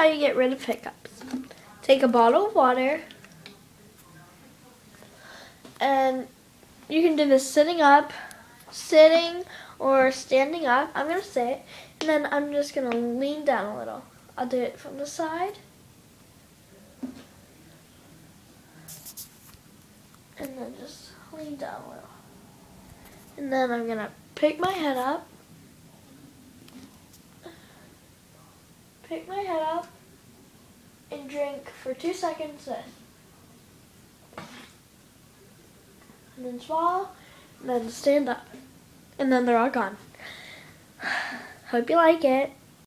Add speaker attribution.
Speaker 1: how you get rid of hiccups. Take a bottle of water, and you can do this sitting or standing up. I'm going to sit, and then I'm just going to lean down a little. I'll do it from the side. And then just lean down a little. And then I'm going to pick my head up. Pick my head up and drink for 2 seconds this. And then swallow, and then stand up. And then they're all gone. Hope you like it.